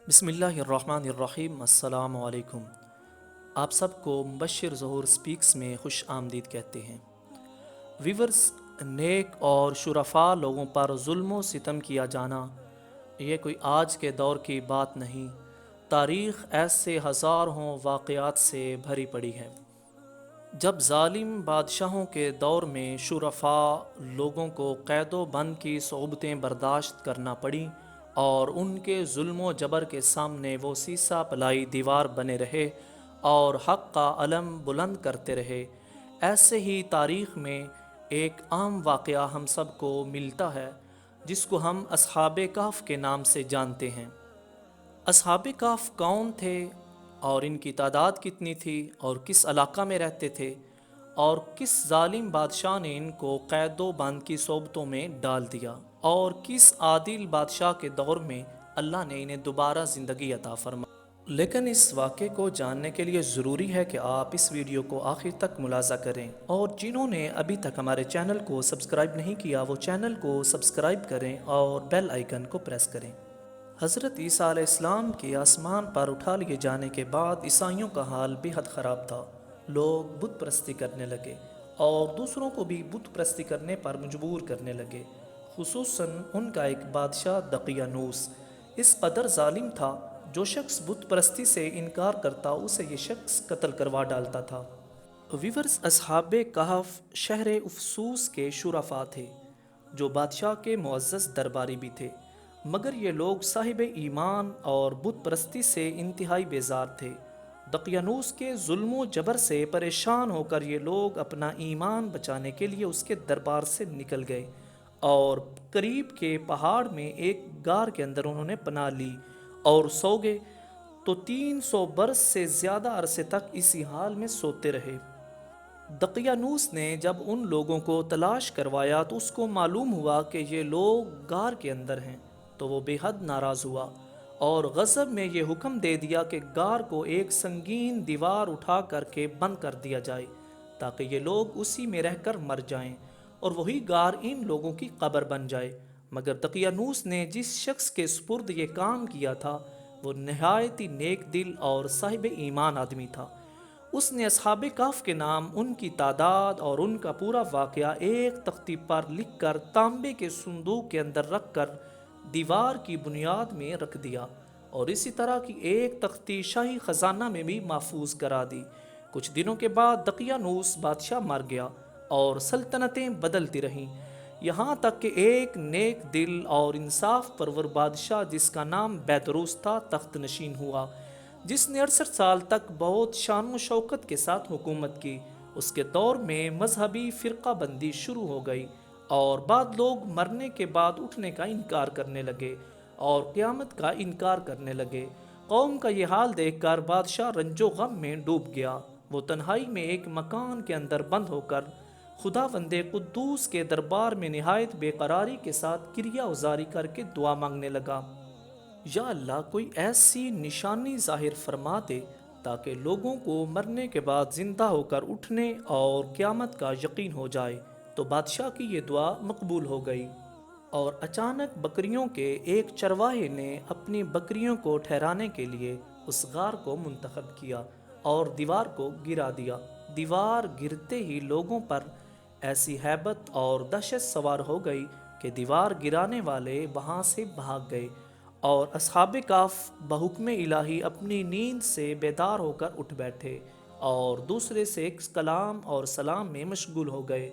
بسم اللہ الرحمن الرحیم۔ السلام علیکم۔ آپ سب کو مبشر ظہور سپیکس میں خوش آمدید کہتے ہیں۔ ویورز، نیک اور شرفا لوگوں پر ظلم و ستم کیا جانا یہ کوئی آج کے دور کی بات نہیں، تاریخ ایسے ہزاروں واقعات سے بھری پڑی ہے۔ جب ظالم بادشاہوں کے دور میں شرفا لوگوں کو قید و بند کی صعوبتیں برداشت کرنا پڑیں اور ان کے ظلم و جبر کے سامنے وہ سیسا پلائی دیوار بنے رہے اور حق کا علم بلند کرتے رہے، ایسے ہی تاریخ میں ایک عام واقعہ ہم سب کو ملتا ہے جس کو ہم اصحاب کہف کے نام سے جانتے ہیں۔ اصحاب کہف کون تھے اور ان کی تعداد کتنی تھی اور کس علاقہ میں رہتے تھے اور کس ظالم بادشاہ نے ان کو قید و بند کی صعوبتوں میں ڈال دیا اور کس عادل بادشاہ کے دور میں اللہ نے انہیں دوبارہ زندگی عطا فرمائی۔ لیکن اس واقعے کو جاننے کے لیے ضروری ہے کہ آپ اس ویڈیو کو آخر تک ملاحظہ کریں، اور جنہوں نے ابھی تک ہمارے چینل کو سبسکرائب نہیں کیا وہ چینل کو سبسکرائب کریں اور بیل آئیکن کو پریس کریں۔ حضرت عیسیٰ علیہ السلام کے آسمان پر اٹھا لیے جانے کے بعد عیسائیوں کا حال بے حد خراب تھا۔ لوگ بت پرستی کرنے لگے اور دوسروں کو بھی بت پرستی کرنے پر مجبور کرنے لگے، خصوصاً ان کا ایک بادشاہ دقیانوس اس قدر ظالم تھا، جو شخص بت پرستی سے انکار کرتا اسے یہ شخص قتل کروا ڈالتا تھا۔ ویورز، اصحاب کہف شہر افسوس کے شرفا تھے جو بادشاہ کے معزز درباری بھی تھے، مگر یہ لوگ صاحب ایمان اور بت پرستی سے انتہائی بیزار تھے۔ دقیانوس کے ظلم و جبر سے پریشان ہو کر یہ لوگ اپنا ایمان بچانے کے لیے اس کے دربار سے نکل گئے اور قریب کے پہاڑ میں ایک غار کے اندر انہوں نے پناہ لی اور سو گئے، تو 300 برس سے زیادہ عرصے تک اسی حال میں سوتے رہے۔ دقیانوس نے جب ان لوگوں کو تلاش کروایا تو اس کو معلوم ہوا کہ یہ لوگ غار کے اندر ہیں، تو وہ بے حد ناراض ہوا اور غضب میں یہ حکم دے دیا کہ غار کو ایک سنگین دیوار اٹھا کر کے بند کر دیا جائے تاکہ یہ لوگ اسی میں رہ کر مر جائیں اور وہی غار ان لوگوں کی قبر بن جائے۔ مگر دقیانوس نے جس شخص کے سپرد یہ کام کیا تھا وہ نہایت ہی نیک دل اور صاحب ایمان آدمی تھا۔ اس نے اصحاب کہف کے نام، ان کی تعداد اور ان کا پورا واقعہ ایک تختی پر لکھ کر تانبے کے صندوق کے اندر رکھ کر دیوار کی بنیاد میں رکھ دیا اور اسی طرح کی ایک تختی شاہی خزانہ میں بھی محفوظ کرا دی۔ کچھ دنوں کے بعد دقیانوس بادشاہ مر گیا اور سلطنتیں بدلتی رہیں، یہاں تک کہ ایک نیک دل اور انصاف پرور بادشاہ جس کا نام بیدروس تھا تخت نشین ہوا، جس نے 68 سال تک بہت شان و شوکت کے ساتھ حکومت کی۔ اس کے دور میں مذہبی فرقہ بندی شروع ہو گئی اور بعد لوگ مرنے کے بعد اٹھنے کا انکار کرنے لگے اور قیامت کا انکار کرنے لگے۔ قوم کا یہ حال دیکھ کر بادشاہ رنج و غم میں ڈوب گیا۔ وہ تنہائی میں ایک مکان کے اندر بند ہو کر خداوند قدوس کے دربار میں نہایت بے قراری کے ساتھ کریا ازاری کر کے دعا مانگنے لگا، یا اللہ، کوئی ایسی نشانی ظاہر فرما دے تاکہ لوگوں کو مرنے کے بعد زندہ ہو کر اٹھنے اور قیامت کا یقین ہو جائے۔ تو بادشاہ کی یہ دعا مقبول ہو گئی اور اچانک بکریوں کے ایک چرواہے نے اپنی بکریوں کو ٹھہرانے کے لیے اس غار کو منتخب کیا اور دیوار کو گرا دیا۔ دیوار گرتے ہی لوگوں پر ایسی ہیبت اور دہشت سوار ہو گئی کہ دیوار گرانے والے وہاں سے بھاگ گئے اور اصحاب کہف بحکم الہی اپنی نیند سے بیدار ہو کر اٹھ بیٹھے اور دوسرے سے کلام اور سلام میں مشغول ہو گئے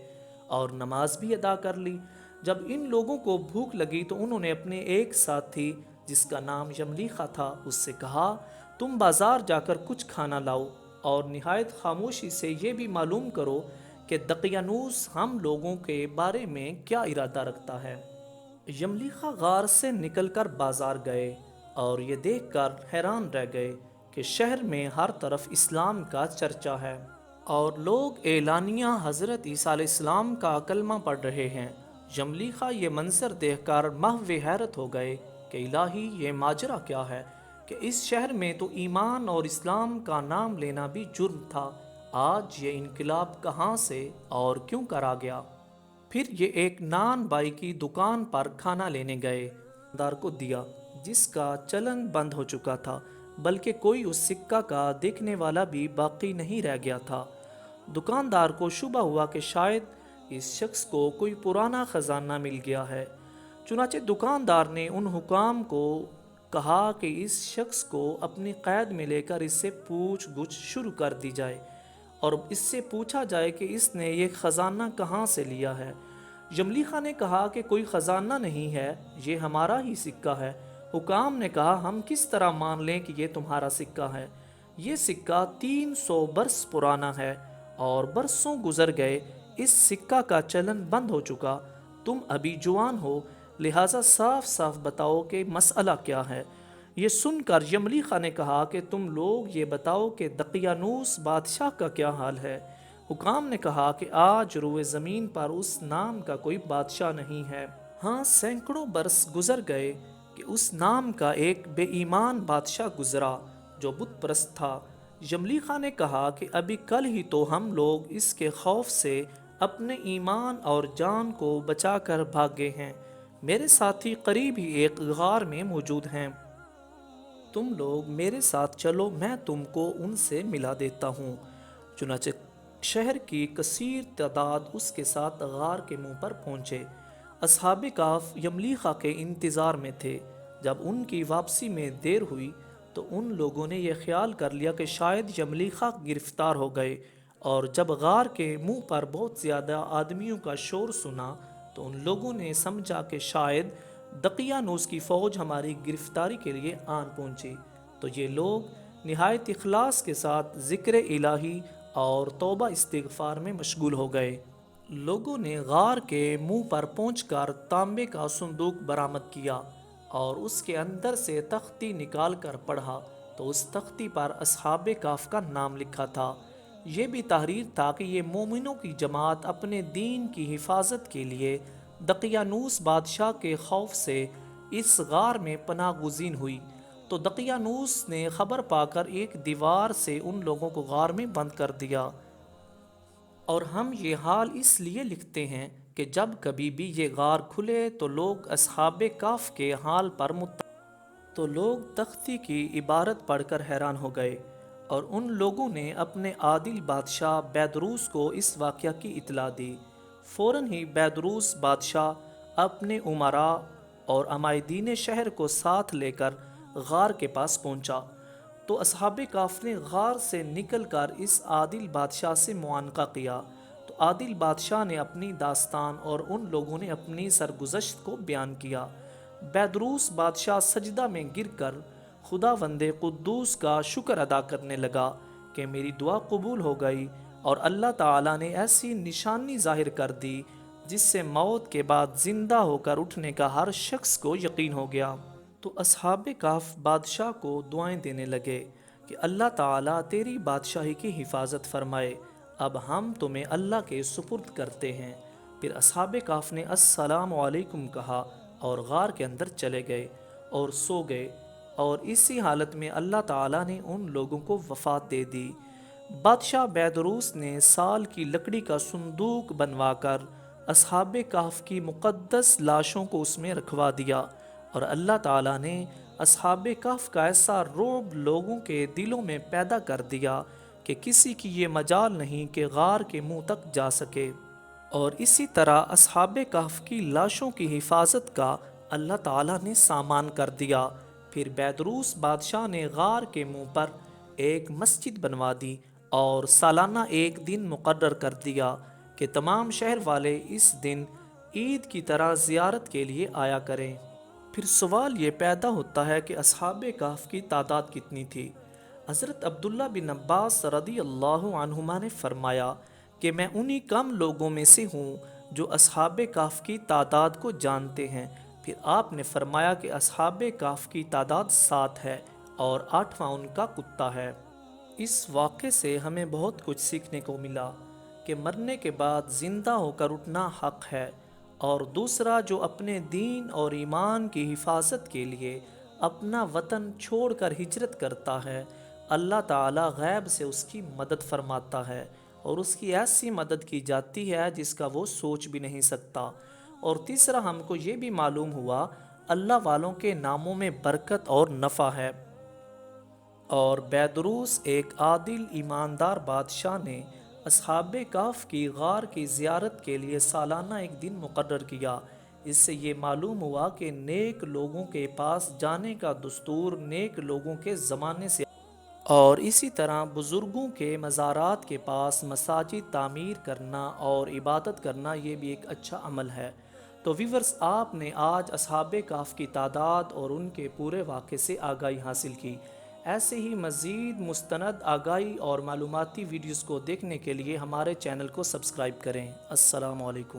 اور نماز بھی ادا کر لی۔ جب ان لوگوں کو بھوک لگی تو انہوں نے اپنے ایک ساتھی جس کا نام یملیخا تھا اس سے کہا، تم بازار جا کر کچھ کھانا لاؤ اور نہایت خاموشی سے یہ بھی معلوم کرو کہ دقیانوس ہم لوگوں کے بارے میں کیا ارادہ رکھتا ہے۔ یملیخا غار سے نکل کر بازار گئے اور یہ دیکھ کر حیران رہ گئے کہ شہر میں ہر طرف اسلام کا چرچا ہے اور لوگ اعلانیہ حضرت عیسیٰ علیہ السلام کا کلمہ پڑھ رہے ہیں۔ یملیخا یہ منظر دیکھ کر محو حیرت ہو گئے کہ الہی، یہ ماجرا کیا ہے کہ اس شہر میں تو ایمان اور اسلام کا نام لینا بھی جرم تھا، آج یہ انقلاب کہاں سے اور کیوں کرا گیا؟ پھر یہ ایک نان بائی کی دکان پر کھانا لینے گئے، دار کو دیا۔ جس کا چلن بند ہو چکا تھا، بلکہ کوئی اس سکہ کا دیکھنے والا بھی باقی نہیں رہ گیا تھا۔ دکاندار کو شبہ ہوا کہ شاید اس شخص کو کوئی پرانا خزانہ مل گیا ہے۔ چنانچہ دکاندار نے ان حکام کو کہا کہ اس شخص کو اپنی قید میں لے کر اس سے پوچھ گچھ شروع کر دی جائے اور اس سے پوچھا جائے کہ اس نے یہ خزانہ کہاں سے لیا ہے۔ یملیخا نے کہا کہ کوئی خزانہ نہیں ہے، یہ ہمارا ہی سکہ ہے۔ حکام نے کہا ہم کس طرح مان لیں کہ یہ تمہارا سکہ ہے؟ یہ سکہ 300 برس پرانا ہے اور برسوں گزر گئے، اس سکہ کا چلن بند ہو چکا۔ تم ابھی جوان ہو، لہٰذا صاف صاف بتاؤ کہ مسئلہ کیا ہے۔ یہ سن کر یملیخا نے کہا کہ تم لوگ یہ بتاؤ کہ دقیانوس بادشاہ کا کیا حال ہے۔ حکام نے کہا کہ آج روئے زمین پر اس نام کا کوئی بادشاہ نہیں ہے۔ ہاں، سینکڑوں برس گزر گئے کہ اس نام کا ایک بے ایمان بادشاہ گزرا جو بت پرست تھا۔ یملیخا نے کہا کہ ابھی کل ہی تو ہم لوگ اس کے خوف سے اپنے ایمان اور جان کو بچا کر بھاگے ہیں۔ میرے ساتھی قریب ہی ایک غار میں موجود ہیں، تم لوگ میرے ساتھ چلو، میں تم کو ان سے ملا دیتا ہوں۔ چنانچہ شہر کی کثیر تعداد اس کے ساتھ غار کے منہ پر پہنچے۔ اصحاب کہف یملیخا کے انتظار میں تھے۔ جب ان کی واپسی میں دیر ہوئی تو ان لوگوں نے یہ خیال کر لیا کہ شاید یملیخا گرفتار ہو گئے، اور جب غار کے منہ پر بہت زیادہ آدمیوں کا شور سنا تو ان لوگوں نے سمجھا کہ شاید دقیانوس کی فوج ہماری گرفتاری کے لیے آن پہنچی۔ تو یہ لوگ نہایت اخلاص کے ساتھ ذکر الہی اور توبہ استغفار میں مشغول ہو گئے۔ لوگوں نے غار کے منہ پر پہنچ کر تانبے کا صندوق برآمد کیا اور اس کے اندر سے تختی نکال کر پڑھا تو اس تختی پر اصحاب کہف کا نام لکھا تھا۔ یہ بھی تحریر تھا کہ یہ مومنوں کی جماعت اپنے دین کی حفاظت کے لیے دقیانوس بادشاہ کے خوف سے اس غار میں پناہ گزین ہوئی۔ تو دقیانوس نے خبر پا کر ایک دیوار سے ان لوگوں کو غار میں بند کر دیا۔ اور ہم یہ حال اس لیے لکھتے ہیں کہ جب کبھی بھی یہ غار کھلے تو لوگ اصحاب کہف کے حال پر تو لوگ تختی کی عبارت پڑھ کر حیران ہو گئے، اور ان لوگوں نے اپنے عادل بادشاہ بیدروس کو اس واقعہ کی اطلاع دی۔ فوراً ہی بیدروس بادشاہ اپنے امراء اور عمائدین شہر کو ساتھ لے کر غار کے پاس پہنچا۔ تو اصحاب کہف نے غار سے نکل کر اس عادل بادشاہ سے معانقہ کیا۔ تو عادل بادشاہ نے اپنی داستان اور ان لوگوں نے اپنی سرگزشت کو بیان کیا۔ بیدروس بادشاہ سجدہ میں گر کر خداوند قدوس کا شکر ادا کرنے لگا کہ میری دعا قبول ہو گئی، اور اللہ تعالیٰ نے ایسی نشانی ظاہر کر دی جس سے موت کے بعد زندہ ہو کر اٹھنے کا ہر شخص کو یقین ہو گیا۔ تو اصحاب کہف بادشاہ کو دعائیں دینے لگے کہ اللہ تعالیٰ تیری بادشاہی کی حفاظت فرمائے، اب ہم تمہیں اللہ کے سپرد کرتے ہیں۔ پھر اصحاب کہف نے السلام علیکم کہا اور غار کے اندر چلے گئے اور سو گئے، اور اسی حالت میں اللہ تعالیٰ نے ان لوگوں کو وفات دے دی۔ بادشاہ بیدروس نے سال کی لکڑی کا صندوق بنوا کر اصحاب کہف کی مقدس لاشوں کو اس میں رکھوا دیا، اور اللہ تعالیٰ نے اصحاب کہف کا ایسا رعب لوگوں کے دلوں میں پیدا کر دیا کہ کسی کی یہ مجال نہیں کہ غار کے منہ تک جا سکے۔ اور اسی طرح اصحاب کہف کی لاشوں کی حفاظت کا اللہ تعالیٰ نے سامان کر دیا۔ پھر بیدروس بادشاہ نے غار کے منہ پر ایک مسجد بنوا دی اور سالانہ ایک دن مقرر کر دیا کہ تمام شہر والے اس دن عید کی طرح زیارت کے لیے آیا کریں۔ پھر سوال یہ پیدا ہوتا ہے کہ اصحاب کہف کی تعداد کتنی تھی؟ حضرت عبداللہ بن عباس رضی اللہ عنہما نے فرمایا کہ میں انہی کم لوگوں میں سے ہوں جو اصحاب کہف کی تعداد کو جانتے ہیں۔ پھر آپ نے فرمایا کہ اصحاب کہف کی تعداد 7 ہے اور 8واں ان کا کتا ہے۔ اس واقعے سے ہمیں بہت کچھ سیکھنے کو ملا کہ مرنے کے بعد زندہ ہو کر اٹھنا حق ہے، اور دوسرا جو اپنے دین اور ایمان کی حفاظت کے لیے اپنا وطن چھوڑ کر ہجرت کرتا ہے، اللہ تعالیٰ غیب سے اس کی مدد فرماتا ہے، اور اس کی ایسی مدد کی جاتی ہے جس کا وہ سوچ بھی نہیں سکتا۔ اور تیسرا ہم کو یہ بھی معلوم ہوا اللہ والوں کے ناموں میں برکت اور نفع ہے۔ اور بیدروس ایک عادل ایماندار بادشاہ نے اصحاب کہف کی غار کی زیارت کے لیے سالانہ ایک دن مقرر کیا۔ اس سے یہ معلوم ہوا کہ نیک لوگوں کے پاس جانے کا دستور نیک لوگوں کے زمانے سے، اور اسی طرح بزرگوں کے مزارات کے پاس مساجد تعمیر کرنا اور عبادت کرنا یہ بھی ایک اچھا عمل ہے۔ تو ویورز، آپ نے آج اصحاب کہف کی تعداد اور ان کے پورے واقعے سے آگاہی حاصل کی۔ ایسے ہی مزید مستند آگاہی اور معلوماتی ویڈیوز کو دیکھنے کے لیے ہمارے چینل کو سبسکرائب کریں۔ السلام علیکم۔